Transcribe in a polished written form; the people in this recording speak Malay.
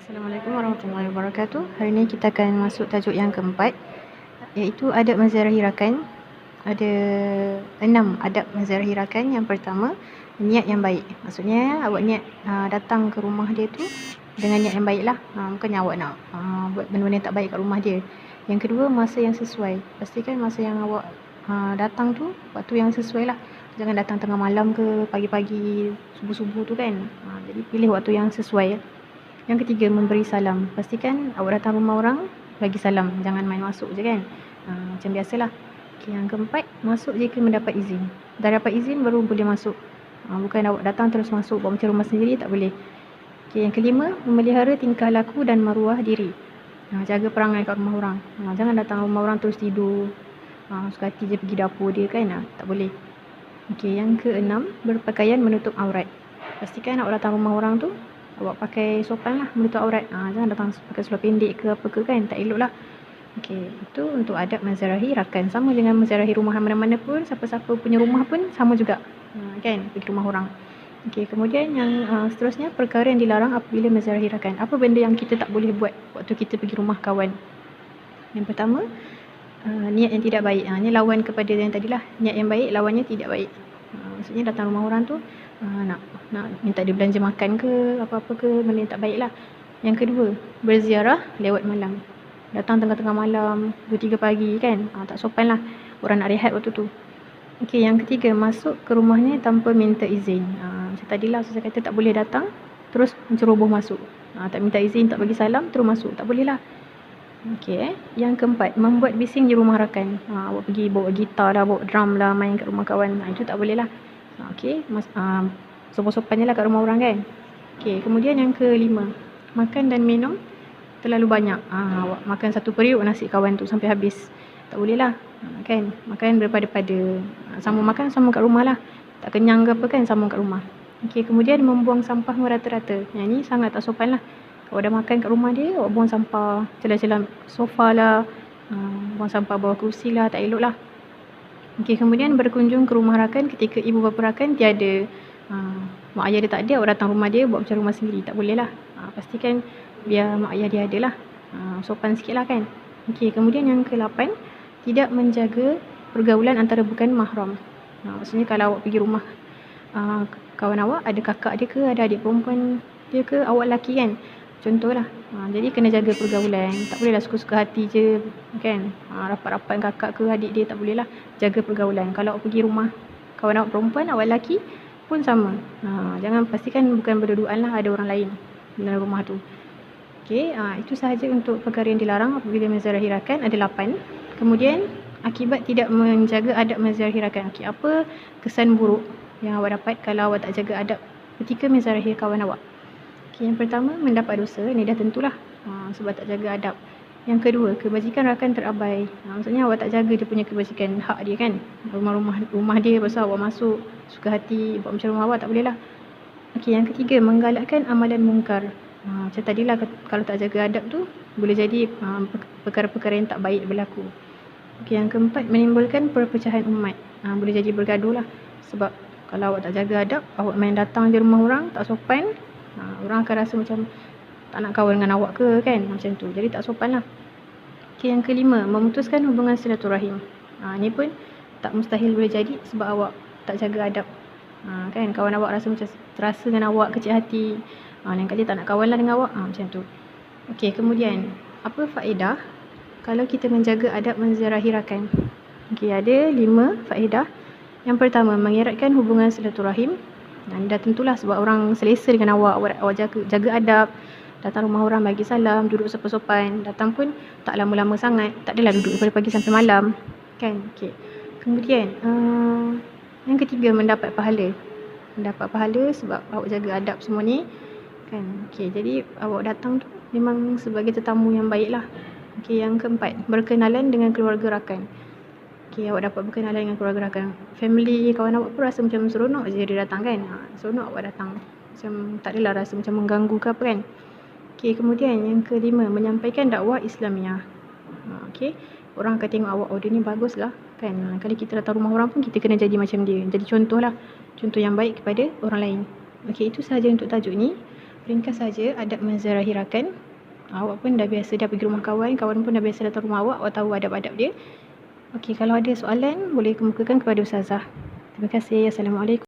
Assalamualaikum warahmatullahi wabarakatuh. Hari ini kita akan masuk tajuk yang keempat, iaitu adab menziarahi rakan. Ada 6 adab menziarahi rakan. Yang pertama, niat yang baik. Maksudnya awak niat datang ke rumah dia tu dengan niat yang baik lah. Bukannya awak nak buat benda-benda yang tak baik kat rumah dia. Yang kedua, masa yang sesuai. Pastikan masa yang awak datang tu waktu yang sesuai lah. Jangan datang tengah malam ke pagi-pagi, subuh-subuh tu kan. Jadi pilih waktu yang sesuai. Yang ketiga, memberi salam. Pastikan awak datang rumah orang, bagi salam. Jangan main masuk je kan. Macam biasalah. Yang keempat, masuk jika mendapat izin. Dah dapat izin baru boleh masuk. Bukan awak datang terus masuk buat macam rumah sendiri, tak boleh. Yang kelima, memelihara tingkah laku dan maruah diri. Jaga perangai kat rumah orang. Jangan datang rumah orang terus tidur. Suka hati je pergi dapur dia kan. Tak boleh. Yang keenam, berpakaian menutup aurat. Pastikan awak datang rumah orang tu, awak pakai sopan lah, menutup aurat. Jangan datang pakai seluar pendek ke apa ke kan, tak elok lah. Itu untuk adab menziarahi rakan. Sama dengan menziarahi rumah mana-mana pun, siapa-siapa punya rumah pun sama juga, kan, pergi rumah orang. Kemudian yang seterusnya, perkara yang dilarang apabila menziarahi rakan. Apa benda yang kita tak boleh buat waktu kita pergi rumah kawan? Yang pertama, niat yang tidak baik. Ini lawan kepada yang tadilah. Niat yang baik, lawannya tidak baik. Maksudnya datang rumah orang tu nak minta dia belanja makan ke apa-apa ke, benda yang tak baik lah. Yang kedua, berziarah lewat malam. Datang tengah-tengah malam, 2-3 pagi kan, tak sopan lah. Orang nak rehat waktu tu. Yang ketiga, masuk ke rumahnya tanpa minta izin. Macam tadilah saya kata tak boleh datang terus menceroboh masuk. Tak minta izin, tak bagi salam, terus masuk. Tak boleh lah. Yang keempat, membuat bising di rumah rakan. Awak pergi bawa gitar lah, bawa drum lah, main kat rumah kawan. Itu tak boleh lah. Sopan-sopannya lah kat rumah orang kan. Kemudian yang kelima, makan dan minum terlalu banyak. Awak makan satu periuk nasi kawan tu sampai habis. Tak boleh lah. Kan, makan berpada-pada. Sama makan sama kat rumah lah. Tak kenyang ke apa kan, sama kat rumah. Kemudian membuang sampah merata-rata. Yang ni sangat tak sopan lah. Awak dah makan kat rumah dia, awak buang sampah celah-celah sofa lah, buang sampah bawah kerusi lah, tak elok lah. Kemudian berkunjung ke rumah rakan ketika ibu bapa rakan tiada. Mak ayah dia tak ada, awak datang rumah dia buat macam rumah sendiri, tak boleh lah. Pastikan biar mak ayah dia ada lah. Sopan sikit lah kan. Kemudian yang ke-8, tidak menjaga pergaulan antara bukan mahram. Maksudnya kalau awak pergi rumah kawan awak, ada kakak dia ke, ada adik perempuan dia ke, awak lelaki kan, contohlah. Jadi kena jaga pergaulan. Tak bolehlah suka-suka hati je kan. Rapat-rapat kakak ke adik dia, tak bolehlah. Jaga pergaulan. Kalau awak pergi rumah kawan awak perempuan, awak lelaki pun sama. Jangan, pastikan bukan berduaan lah, ada orang lain dalam rumah tu. Itu sahaja untuk perkara yang dilarang apabila menziarahi rakan. Ada 8. Kemudian akibat tidak menjaga adab menziarahi rakan. Apa kesan buruk yang awak dapat kalau awak tak jaga adab ketika menziarahi kawan awak? Yang pertama, mendapat dosa. Ini dah tentulah, sebab tak jaga adab. Yang kedua, kebajikan rakan terabai. Maksudnya awak tak jaga dia punya kebajikan, hak dia kan. Rumah dia, pasal awak masuk suka hati buat macam rumah awak, tak boleh lah. Yang ketiga, menggalakkan amalan mungkar. Macam tadilah, kalau tak jaga adab tu boleh jadi perkara-perkara yang tak baik berlaku. Yang keempat, menimbulkan perpecahan umat. Boleh jadi bergaduh lah. Sebab kalau awak tak jaga adab, awak main datang je rumah orang, tak sopan, orang akan rasa macam tak nak kawan dengan awak ke kan, macam tu. Jadi tak sopan lah. Yang kelima, memutuskan hubungan silaturahim. Ni pun tak mustahil boleh jadi sebab awak tak jaga adab. Kan, kawan awak rasa macam terasa dengan awak, kecil hati, lain kali tak nak kawan lah dengan awak, macam tu. Kemudian, apa faedah kalau kita menjaga adab menziarahi rakan? Ada 5 faedah. Yang pertama, mengeratkan hubungan silaturahim. Dah tentulah sebab orang selesa dengan awak jaga adab. Datang rumah orang bagi salam, duduk sopan-sopan. Datang pun tak lama-lama sangat, tak adalah duduk daripada pagi sampai malam kan. Kemudian yang ketiga, mendapat pahala sebab awak jaga adab semua ni kan. Jadi awak datang tu memang sebagai tetamu yang baik lah. Yang keempat, berkenalan dengan keluarga rakan. Awak dapat berkenalan dengan keluarga rakan. Family kawan awak pun rasa macam seronok je dia datang kan. Seronok awak datang. Macam tak adalah rasa macam mengganggu ke apa kan. Kemudian yang kelima, menyampaikan dakwah Islamiah. Orang akan tengok awak, dia ni bagus lah kan. Kalau kita datang rumah orang pun kita kena jadi macam dia. Jadi contoh lah, contoh yang baik kepada orang lain. Itu sahaja untuk tajuk ni. ringkas saja adab menzahirakan. Awak pun dah biasa dah pergi rumah kawan, kawan pun dah biasa datang rumah awak tahu adab-adab dia. Okey, kalau ada soalan boleh kemukakan kepada Ustazah. Terima kasih. Assalamualaikum.